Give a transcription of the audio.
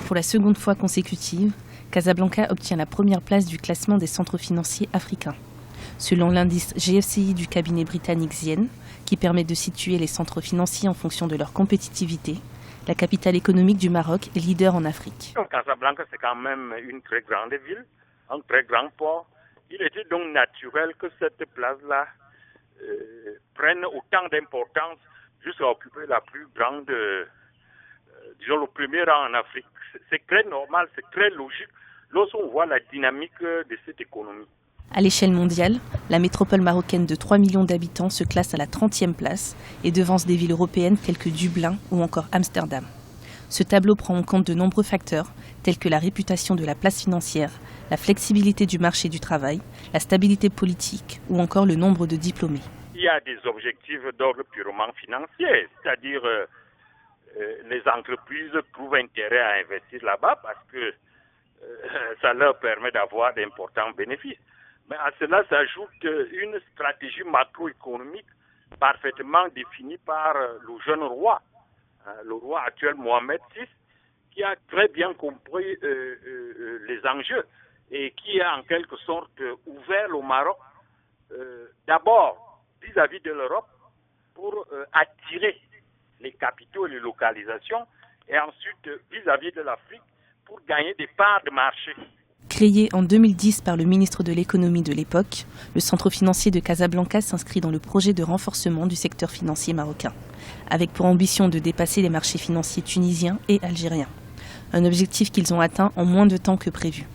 Pour la seconde fois consécutive, Casablanca obtient la première place du classement des centres financiers africains. Selon l'indice GFCI du cabinet britannique Zien, qui permet de situer les centres financiers en fonction de leur compétitivité, la capitale économique du Maroc est leader en Afrique. Casablanca, c'est quand même une très grande ville, un très grand port. Il était donc naturel que cette place-là prenne autant d'importance jusqu'à occuper la plus grande, disons le premier rang en Afrique. C'est très normal, c'est très logique lorsqu'on voit la dynamique de cette économie. À l'échelle mondiale, la métropole marocaine de 3 millions d'habitants se classe à la 30e place et devance des villes européennes telles que Dublin ou encore Amsterdam. Ce tableau prend en compte de nombreux facteurs tels que la réputation de la place financière, la flexibilité du marché du travail, la stabilité politique ou encore le nombre de diplômés. Il y a des objectifs d'ordre purement financier, c'est-à-dire les entreprises trouvent intérêt à investir là-bas parce que ça leur permet d'avoir d'importants bénéfices. Mais à cela s'ajoute une stratégie macroéconomique parfaitement définie par le jeune roi, le roi actuel Mohamed VI, qui a très bien compris les enjeux et qui a en quelque sorte ouvert le Maroc d'abord vis-à-vis de l'Europe pour attirer les capitaux et les localisations et ensuite vis-à-vis de l'Afrique pour gagner des parts de marché. Créé en 2010 par le ministre de l'économie de l'époque, le centre financier de Casablanca s'inscrit dans le projet de renforcement du secteur financier marocain, avec pour ambition de dépasser les marchés financiers tunisiens et algériens. Un objectif qu'ils ont atteint en moins de temps que prévu.